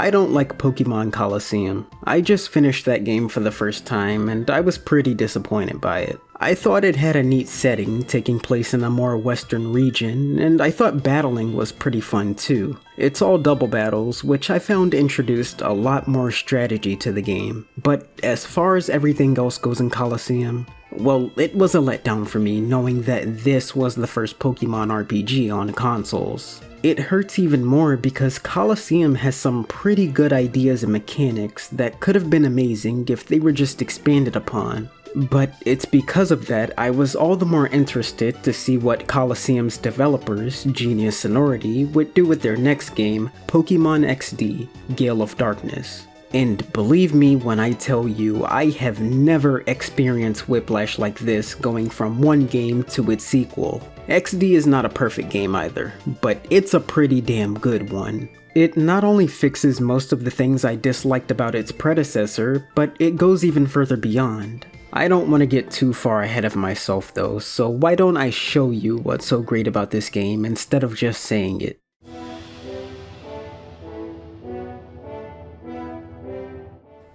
I don't like Pokemon Coliseum. I just finished that game for the first time and I was pretty disappointed by it. I thought it had a neat setting taking place in a more western region, and I thought battling was pretty fun too. It's all double battles, which I found introduced a lot more strategy to the game. But as far as everything else goes in Coliseum, well, it was a letdown for me knowing that this was the first Pokemon RPG on consoles. It hurts even more because Coliseum has some pretty good ideas and mechanics that could have been amazing if they were just expanded upon. But it's because of that I was all the more interested to see what Coliseum's developers, Genius Sonority, would do with their next game, Pokemon XD, Gale of Darkness. And believe me when I tell you, I have never experienced whiplash like this going from one game to its sequel. XD is not a perfect game either, but it's a pretty damn good one. It not only fixes most of the things I disliked about its predecessor, but it goes even further beyond. I don't want to get too far ahead of myself though, so why don't I show you what's so great about this game instead of just saying it.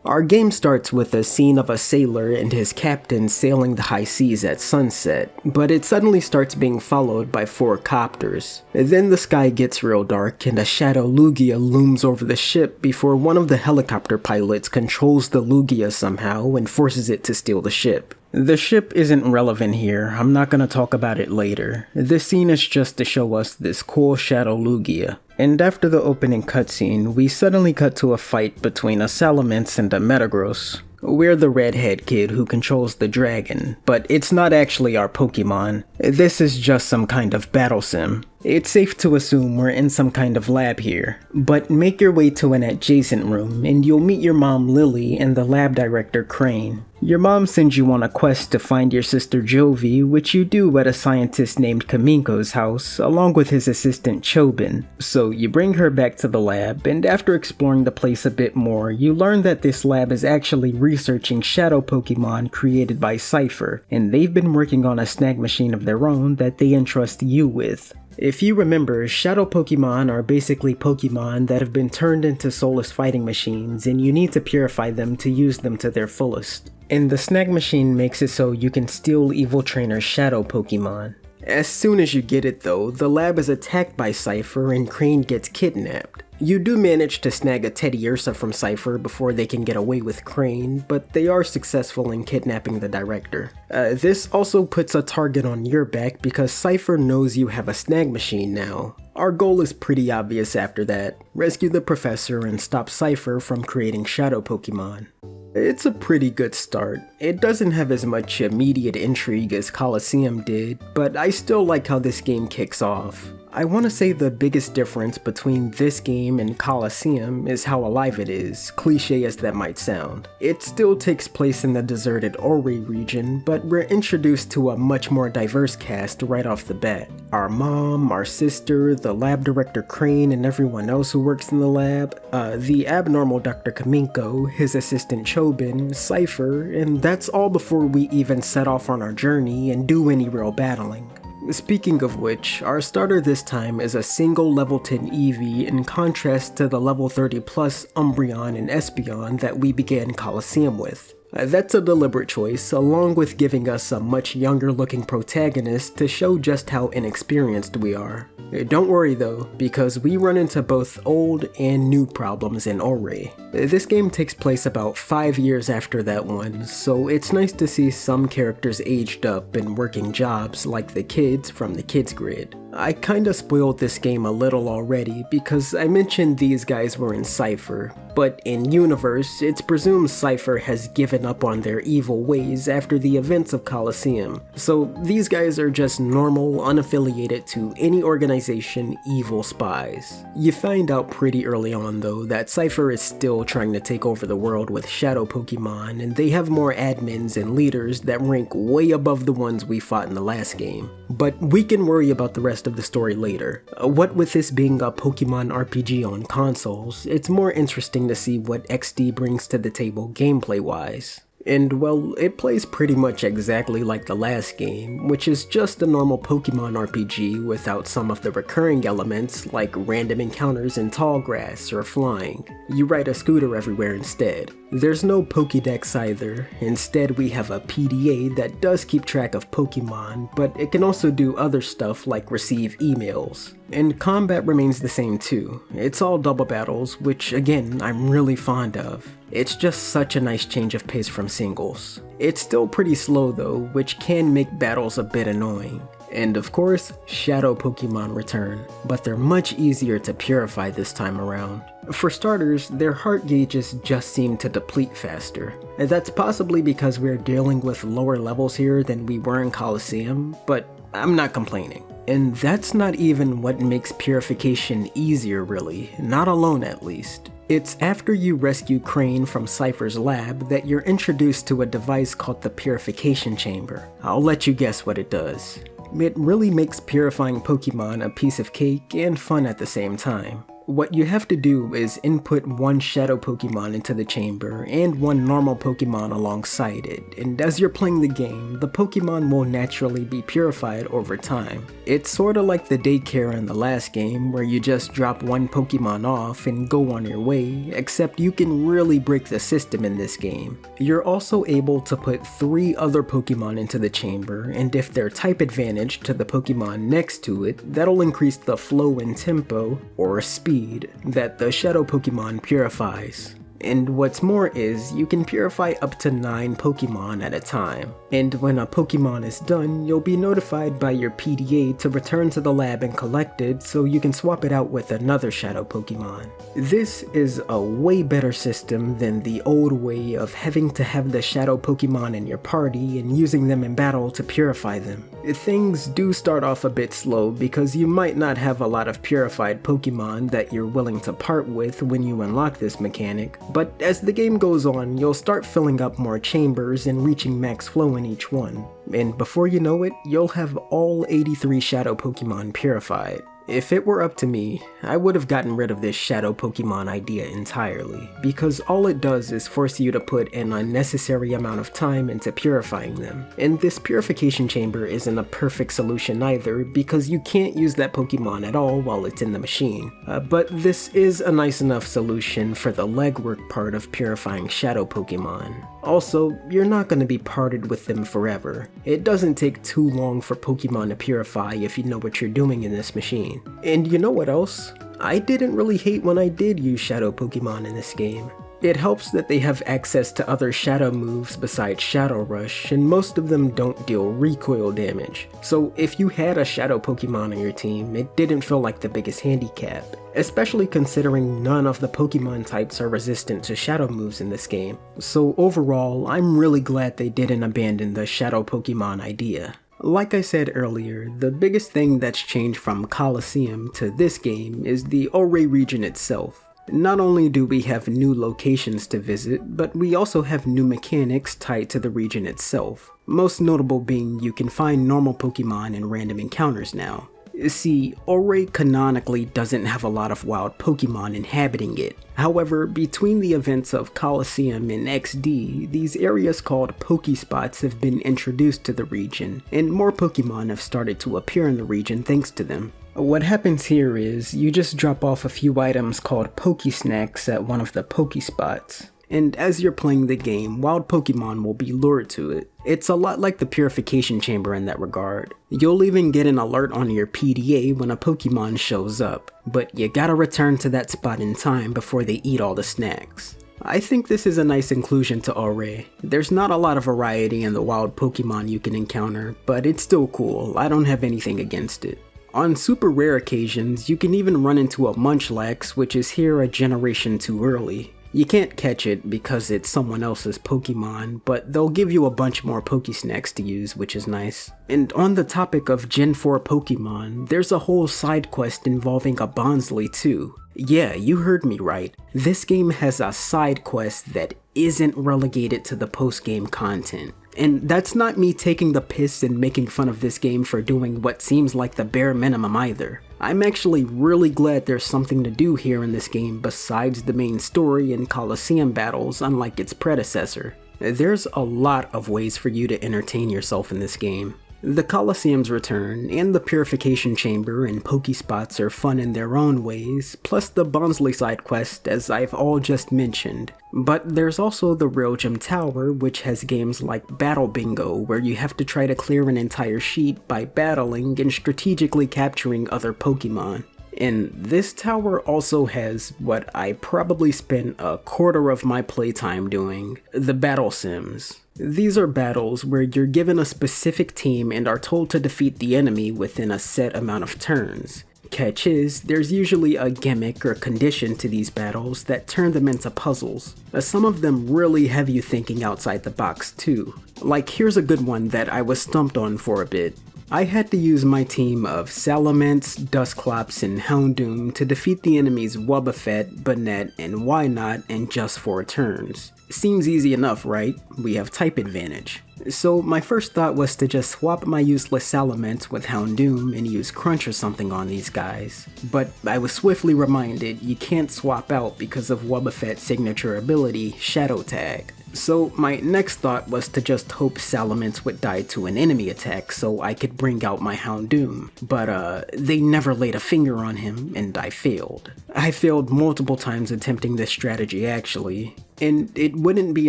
Our game starts with a scene of a sailor and his captain sailing the high seas at sunset, but it suddenly starts being followed by 4 copters. Then the sky gets real dark and a shadow Lugia looms over the ship before one of the helicopter pilots controls the Lugia somehow and forces it to steal the ship. The ship isn't relevant here, I'm not gonna talk about it later. This scene is just to show us this cool shadow Lugia. And after the opening cutscene, we suddenly cut to a fight between a Salamence and a Metagross. We're the redhead kid who controls the dragon, but it's not actually our Pokemon. This is just some kind of battle sim. It's safe to assume we're in some kind of lab here, but make your way to an adjacent room and you'll meet your mom Lily and the lab director Crane. Your mom sends you on a quest to find your sister Jovi, which you do at a scientist named Kaminko's house, along with his assistant Chobin. So you bring her back to the lab, and after exploring the place a bit more, you learn that this lab is actually researching shadow Pokemon created by Cipher, and they've been working on a snag machine of their own that they entrust you with. If you remember, shadow Pokemon are basically Pokemon that have been turned into soulless fighting machines, and you need to purify them to use them to their fullest. And the snag machine makes it so you can steal Evil Trainer's shadow Pokemon. As soon as you get it though, the lab is attacked by Cipher and Crane gets kidnapped. You do manage to snag a Teddiursa from Cipher before they can get away with Crane, but they are successful in kidnapping the director. This also puts a target on your back because Cipher knows you have a snag machine now. Our goal is pretty obvious after that. Rescue the professor and stop Cipher from creating shadow Pokemon. It's a pretty good start. It doesn't have as much immediate intrigue as Coliseum did, but I still like how this game kicks off. I want to say the biggest difference between this game and Coliseum is how alive it is, cliche as that might sound. It still takes place in the deserted Orre region, but we're introduced to a much more diverse cast right off the bat. Our mom, our sister, the lab director Crane and everyone else who works in the lab, the abnormal Dr. Kaminko, his assistant Chobin, Cipher, and that's all before we even set off on our journey and do any real battling. Speaking of which, our starter this time is a single level 10 Eevee in contrast to the level 30 plus Umbreon and Espeon that we began Coliseum with. That's a deliberate choice, along with giving us a much younger looking protagonist to show just how inexperienced we are. Don't worry though, because we run into both old and new problems in Orre. This game takes place about 5 years after that one, so it's nice to see some characters aged up and working jobs like the kids from the Kids Grid. I kinda spoiled this game a little already because I mentioned these guys were in Cipher, but in universe, it's presumed Cipher has given up on their evil ways after the events of Coliseum, so these guys are just normal, unaffiliated to any organization evil spies. You find out pretty early on though that Cipher is still trying to take over the world with shadow Pokemon, and they have more admins and leaders that rank way above the ones we fought in the last game. But we can worry about the rest of the story later. What with this being a Pokemon RPG on consoles, it's more interesting to see what XD brings to the table gameplay wise. And well, it plays pretty much exactly like the last game, which is just a normal Pokemon RPG without some of the recurring elements like random encounters in tall grass or flying. You ride a scooter everywhere instead. There's no Pokédex either. Instead, we have a PDA that does keep track of Pokemon, but it can also do other stuff like receive emails. And combat remains the same too. It's all double battles, which again, I'm really fond of. It's just such a nice change of pace from singles. It's still pretty slow though, which can make battles a bit annoying. And of course, Shadow Pokemon return, but they're much easier to purify this time around. For starters, their heart gauges just seem to deplete faster. That's possibly because we're dealing with lower levels here than we were in Colosseum, but I'm not complaining. And that's not even what makes purification easier really, not alone at least. It's after you rescue Crane from Cipher's lab that you're introduced to a device called the Purification Chamber. I'll let you guess what it does. It really makes purifying Pokemon a piece of cake and fun at the same time. What you have to do is input one Shadow Pokemon into the chamber and one normal Pokemon alongside it, and as you're playing the game, the Pokemon will naturally be purified over time. It's sorta like the daycare in the last game where you just drop one Pokemon off and go on your way, except you can really break the system in this game. You're also able to put 3 other Pokemon into the chamber, and if they're type advantage to the Pokemon next to it, that'll increase the flow and tempo, or speed, that the Shadow Pokemon purifies. And what's more is, you can purify up to 9 Pokemon at a time. And when a Pokemon is done, you'll be notified by your PDA to return to the lab and collect it so you can swap it out with another Shadow Pokemon. This is a way better system than the old way of having to have the Shadow Pokemon in your party and using them in battle to purify them. Things do start off a bit slow because you might not have a lot of purified Pokemon that you're willing to part with when you unlock this mechanic, but as the game goes on, you'll start filling up more chambers and reaching max flow in each one. And before you know it, you'll have all 83 Shadow Pokemon purified. If it were up to me, I would have gotten rid of this Shadow Pokemon idea entirely, because all it does is force you to put an unnecessary amount of time into purifying them. And this purification chamber isn't a perfect solution either, because you can't use that Pokemon at all while it's in the machine. But this is a nice enough solution for the legwork part of purifying Shadow Pokemon. Also, you're not going to be parted with them forever. It doesn't take too long for Pokemon to purify if you know what you're doing in this machine. And you know what else? I didn't really hate when I did use Shadow Pokemon in this game. It helps that they have access to other Shadow moves besides Shadow Rush, and most of them don't deal recoil damage. So if you had a Shadow Pokemon on your team, it didn't feel like the biggest handicap, especially considering none of the Pokemon types are resistant to Shadow moves in this game. So overall, I'm really glad they didn't abandon the Shadow Pokemon idea. Like I said earlier, the biggest thing that's changed from Colosseum to this game is the Orre region itself. Not only do we have new locations to visit, but we also have new mechanics tied to the region itself. Most notable being you can find normal Pokemon in random encounters now. See, Orre canonically doesn't have a lot of wild Pokemon inhabiting it. However, between the events of Colosseum and XD, these areas called Pokespots have been introduced to the region, and more Pokemon have started to appear in the region thanks to them. What happens here is, you just drop off a few items called Pokesnacks at one of the Pokespots. And as you're playing the game, wild Pokemon will be lured to it. It's a lot like the Purification Chamber in that regard. You'll even get an alert on your PDA when a Pokemon shows up, but you gotta return to that spot in time before they eat all the snacks. I think this is a nice inclusion to Orre. There's not a lot of variety in the wild Pokemon you can encounter, but it's still cool. I don't have anything against it. On super rare occasions, you can even run into a Munchlax, which is here a generation too early. You can't catch it because it's someone else's Pokemon, but they'll give you a bunch more Pokesnacks to use, which is nice. And on the topic of Gen 4 Pokemon, there's a whole side quest involving a Bonsly too. Yeah, you heard me right. This game has a side quest that isn't relegated to the post-game content. And that's not me taking the piss and making fun of this game for doing what seems like the bare minimum either. I'm actually really glad there's something to do here in this game besides the main story and Colosseum battles, unlike its predecessor. There's a lot of ways for you to entertain yourself in this game. The Colosseum's return, and the Purification Chamber and Pokespots are fun in their own ways, plus the Bonsley side quest as I've all just mentioned. But there's also the Real Gym Tower, which has games like Battle Bingo, where you have to try to clear an entire sheet by battling and strategically capturing other Pokemon. And this tower also has what I probably spent a quarter of my playtime doing, the Battle Sims. These are battles where you're given a specific team and are told to defeat the enemy within a set amount of turns. Catch is, there's usually a gimmick or condition to these battles that turn them into puzzles. Some of them really have you thinking outside the box too. Like, here's a good one that I was stumped on for a bit. I had to use my team of Salamence, Dusclops, and Houndoom to defeat the enemies Wobbuffet, Banette, and Wynaut in just 4 turns. Seems easy enough, right? We have type advantage. So my first thought was to just swap my useless Salamence with Houndoom and use Crunch or something on these guys. But I was swiftly reminded you can't swap out because of Wobbuffet's signature ability, Shadow Tag. So my next thought was to just hope Salamence would die to an enemy attack so I could bring out my Houndoom, but they never laid a finger on him and I failed. I failed multiple times attempting this strategy actually, and it wouldn't be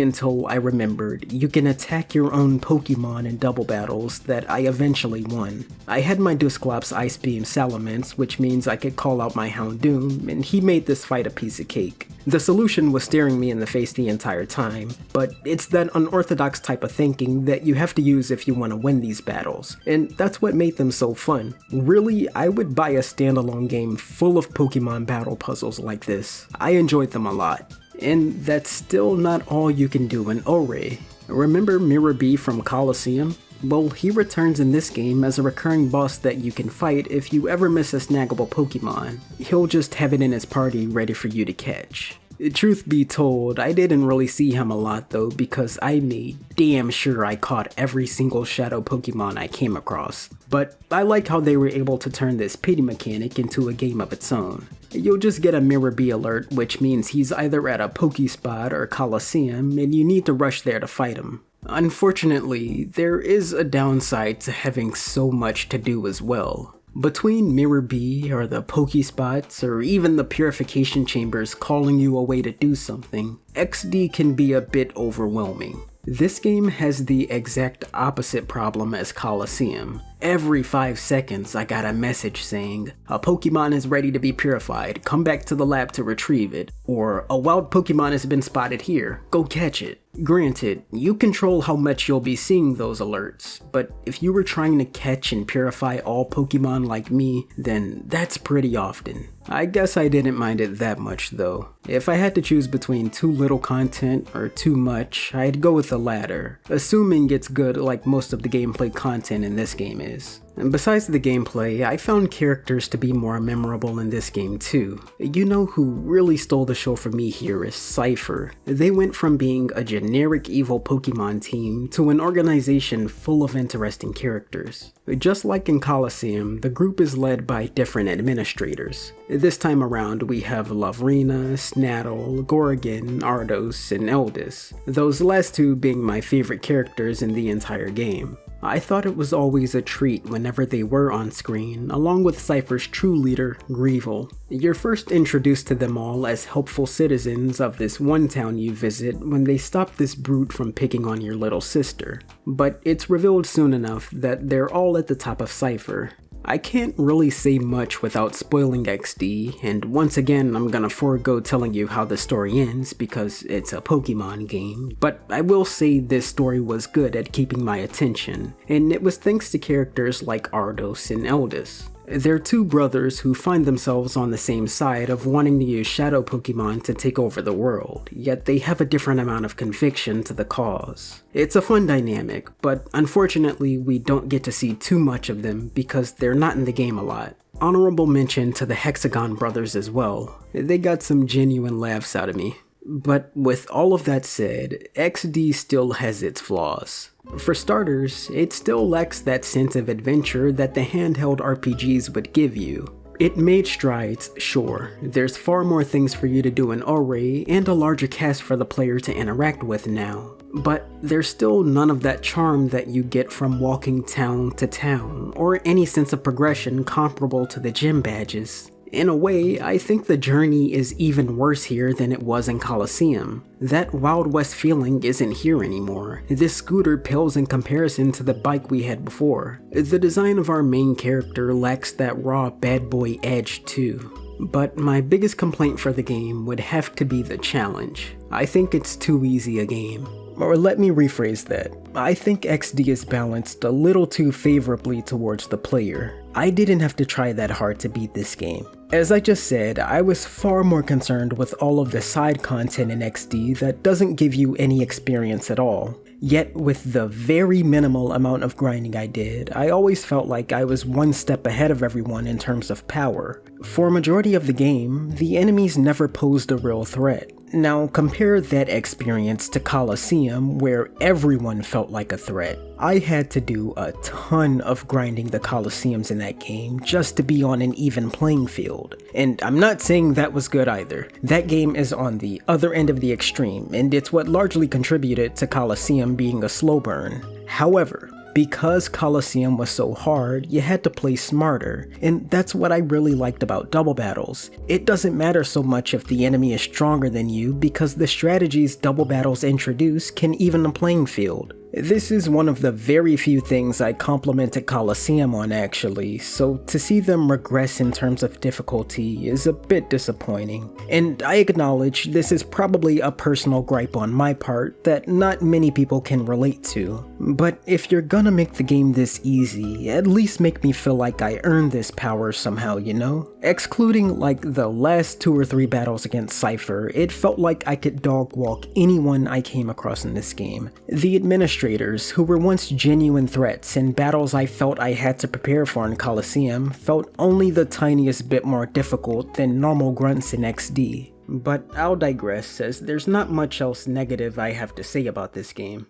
until I remembered you can attack your own Pokemon in double battles that I eventually won. I had my Dusclops Ice Beam Salamence, which means I could call out my Houndoom, and he made this fight a piece of cake. The solution was staring me in the face the entire time, but it's that unorthodox type of thinking that you have to use if you want to win these battles, and that's what made them so fun. Really, I would buy a standalone game full of Pokemon battle puzzles like this. I enjoyed them a lot. And that's still not all you can do in Orre. Remember Mirror B from Colosseum? Well, he returns in this game as a recurring boss that you can fight if you ever miss a snaggable Pokemon. He'll just have it in his party ready for you to catch. Truth be told, I didn't really see him a lot though because I made damn sure I caught every single shadow Pokemon I came across. But I like how they were able to turn this pity mechanic into a game of its own. You'll just get a Mirror B alert, which means he's either at a Pokespot or Colosseum and you need to rush there to fight him. Unfortunately, there is a downside to having so much to do as well. Between Mirror B or the Pokespots or even the Purification Chambers calling you away to do something, XD can be a bit overwhelming. This game has the exact opposite problem as Colosseum. Every 5 seconds I got a message saying, a Pokemon is ready to be purified, come back to the lab to retrieve it, or a wild Pokemon has been spotted here, go catch it. Granted, you control how much you'll be seeing those alerts, but if you were trying to catch and purify all Pokemon like me, then that's pretty often. I guess I didn't mind it that much though. If I had to choose between too little content or too much, I'd go with the latter, assuming it's good like most of the gameplay content in this game is. And besides the gameplay, I found characters to be more memorable in this game too. You know who really stole the show for me here is Cipher. They went from being a generic evil Pokemon team to an organization full of interesting characters. Just like in Colosseum, the group is led by different administrators. This time around we have Lavrina, Snaddle, Gorgon, Ardos, and Eldis, those last two being my favorite characters in the entire game. I thought it was always a treat whenever they were on screen, along with Cipher's true leader, Greevil. You're first introduced to them all as helpful citizens of this one town you visit when they stop this brute from picking on your little sister. But it's revealed soon enough that they're all at the top of Cipher. I can't really say much without spoiling XD, and once again I'm gonna forego telling you how the story ends because it's a Pokemon game, but I will say this story was good at keeping my attention, and it was thanks to characters like Ardos and Eldis. They're two brothers who find themselves on the same side of wanting to use shadow Pokemon to take over the world, yet they have a different amount of conviction to the cause. It's a fun dynamic, but unfortunately we don't get to see too much of them because they're not in the game a lot. Honorable mention to the Hexagon brothers as well. They got some genuine laughs out of me. But with all of that said, XD still has its flaws. For starters, it still lacks that sense of adventure that the handheld RPGs would give you. It made strides, sure. There's far more things for you to do in Orre and a larger cast for the player to interact with now. But there's still none of that charm that you get from walking town to town, or any sense of progression comparable to the gym badges. In a way, I think the journey is even worse here than it was in Coliseum. That Wild West feeling isn't here anymore. This scooter pales in comparison to the bike we had before. The design of our main character lacks that raw bad boy edge too. But my biggest complaint for the game would have to be the challenge. I think it's too easy a game. Or let me rephrase that. I think XD is balanced a little too favorably towards the player. I didn't have to try that hard to beat this game. As I just said, I was far more concerned with all of the side content in XD that doesn't give you any experience at all. Yet with the very minimal amount of grinding I did, I always felt like I was one step ahead of everyone in terms of power. For a majority of the game, the enemies never posed a real threat. Now compare that experience to Coliseum, where everyone felt like a threat. I had to do a ton of grinding the Coliseums in that game just to be on an even playing field. And I'm not saying that was good either. That game is on the other end of the extreme, and it's what largely contributed to Coliseum being a slow burn. However, because Coliseum was so hard, you had to play smarter, and that's what I really liked about double battles. It doesn't matter so much if the enemy is stronger than you because the strategies double battles introduce can even the playing field. This is one of the very few things I complimented Coliseum on actually, so to see them regress in terms of difficulty is a bit disappointing. And I acknowledge this is probably a personal gripe on my part that not many people can relate to. But if you're gonna make the game this easy, at least make me feel like I earned this power somehow, you know? Excluding like the last 2 or 3 battles against Cipher, it felt like I could dog walk anyone I came across in this game. The administrators, who were once genuine threats and battles I felt I had to prepare for in Coliseum, felt only the tiniest bit more difficult than normal grunts in XD. But I'll digress, as there's not much else negative I have to say about this game.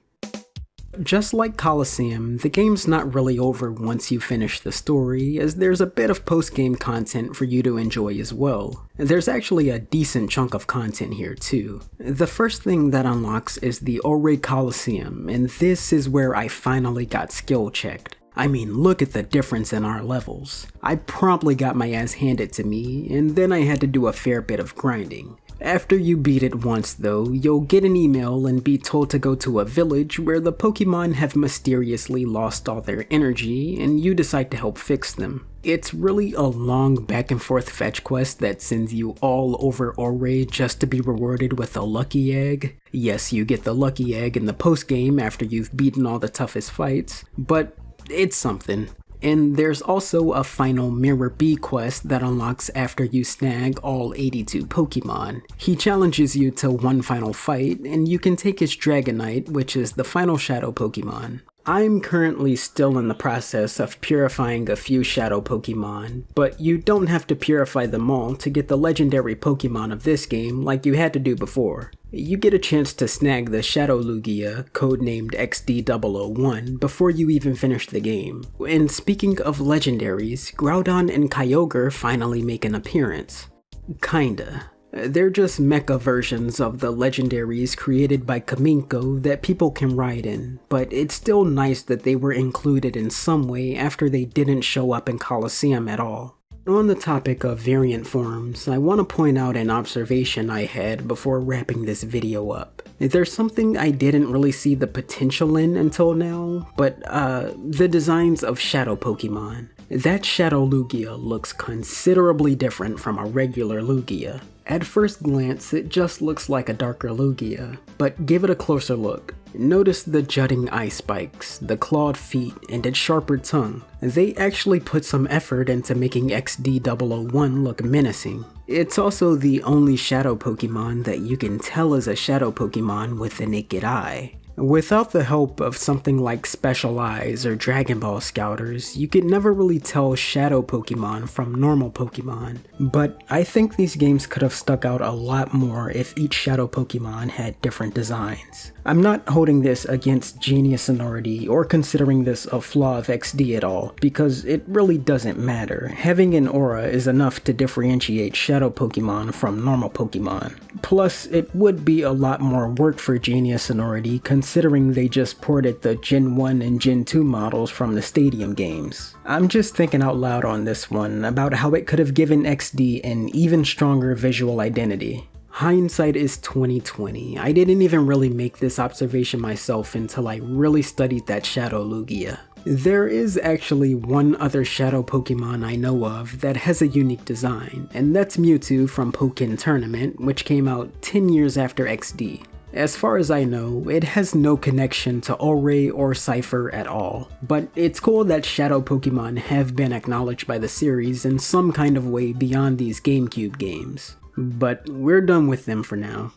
Just like Coliseum, the game's not really over once you finish the story, as there's a bit of post-game content for you to enjoy as well. There's actually a decent chunk of content here too. The first thing that unlocks is the Orre Coliseum, and this is where I finally got skill checked. I mean, look at the difference in our levels. I promptly got my ass handed to me, and then I had to do a fair bit of grinding. After you beat it once though, you'll get an email and be told to go to a village where the Pokemon have mysteriously lost all their energy and you decide to help fix them. It's really a long back and forth fetch quest that sends you all over Orre just to be rewarded with a lucky egg. Yes, you get the lucky egg in the post game after you've beaten all the toughest fights, but it's something. And there's also a final Mirror B quest that unlocks after you snag all 82 Pokemon. He challenges you to one final fight, and you can take his Dragonite, which is the final Shadow Pokemon. I'm currently still in the process of purifying a few Shadow Pokemon, but you don't have to purify them all to get the legendary Pokemon of this game like you had to do before. You get a chance to snag the Shadow Lugia, codenamed XD001, before you even finish the game. And speaking of legendaries, Groudon and Kyogre finally make an appearance. Kinda. They're just mecha versions of the legendaries created by Kaminko that people can ride in, but it's still nice that they were included in some way after they didn't show up in Coliseum at all. On the topic of variant forms, I want to point out an observation I had before wrapping this video up. There's something I didn't really see the potential in until now, but the designs of Shadow Pokemon. That Shadow Lugia looks considerably different from a regular Lugia. At first glance, it just looks like a darker Lugia, but give it a closer look. Notice the jutting eye spikes, the clawed feet, and its sharper tongue. They actually put some effort into making XD001 look menacing. It's also the only Shadow Pokemon that you can tell is a Shadow Pokemon with the naked eye. Without the help of something like Special Eyes or Dragon Ball Scouters, you could never really tell Shadow Pokemon from normal Pokemon, but I think these games could have stuck out a lot more if each Shadow Pokemon had different designs. I'm not holding this against Genius Sonority or considering this a flaw of XD at all, because it really doesn't matter. Having an aura is enough to differentiate Shadow Pokemon from normal Pokemon. Plus, it would be a lot more work for Genius Sonority considering they just ported the Gen 1 and Gen 2 models from the Stadium games. I'm just thinking out loud on this one about how it could have given XD an even stronger visual identity. Hindsight is 2020. I didn't even really make this observation myself until I really studied that Shadow Lugia. There is actually one other Shadow Pokemon I know of that has a unique design, and that's Mewtwo from Pokken Tournament, which came out 10 years after XD. As far as I know, it has no connection to Orre or Cipher at all, but it's cool that Shadow Pokemon have been acknowledged by the series in some kind of way beyond these GameCube games. But we're done with them for now.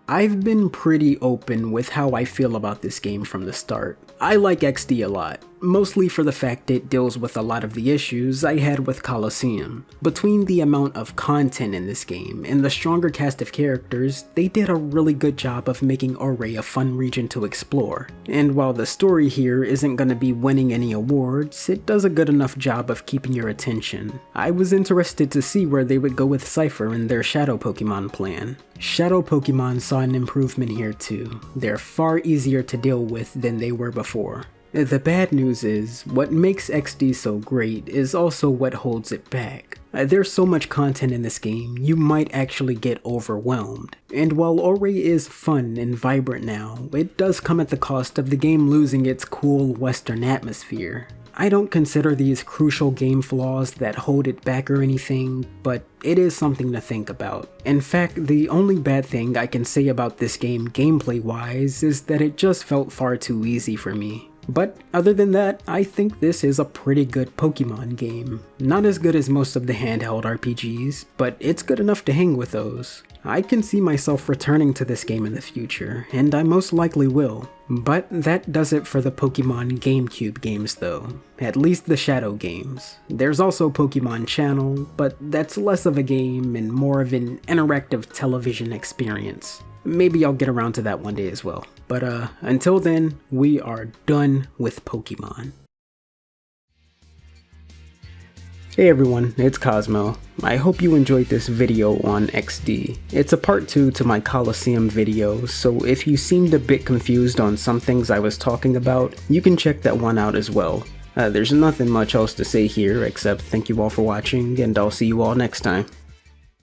I've been pretty open with how I feel about this game from the start. I like XD a lot, mostly for the fact it deals with a lot of the issues I had with Colosseum. Between the amount of content in this game and the stronger cast of characters, they did a really good job of making Orre a fun region to explore. And while the story here isn't gonna be winning any awards, it does a good enough job of keeping your attention. I was interested to see where they would go with Cipher and their Shadow Pokemon plan. Shadow Pokemon saw an improvement here too. They're far easier to deal with than they were before. The bad news is, what makes XD so great is also what holds it back. There's so much content in this game, you might actually get overwhelmed. And while Orre is fun and vibrant now, it does come at the cost of the game losing its cool western atmosphere. I don't consider these crucial game flaws that hold it back or anything, but it is something to think about. In fact, the only bad thing I can say about this game gameplay-wise is that it just felt far too easy for me. But other than that, I think this is a pretty good Pokemon game. Not as good as most of the handheld RPGs, but it's good enough to hang with those. I can see myself returning to this game in the future, and I most likely will. But that does it for the Pokemon GameCube games though, at least the Shadow games. There's also Pokemon Channel, but that's less of a game and more of an interactive television experience. Maybe I'll get around to that one day as well. But until then, we are done with Pokemon. Hey everyone, it's Cosmo. I hope you enjoyed this video on XD. It's a part 2 to my Colosseum video, so if you seemed a bit confused on some things I was talking about, you can check that one out as well. There's nothing much else to say here except thank you all for watching, and I'll see you all next time.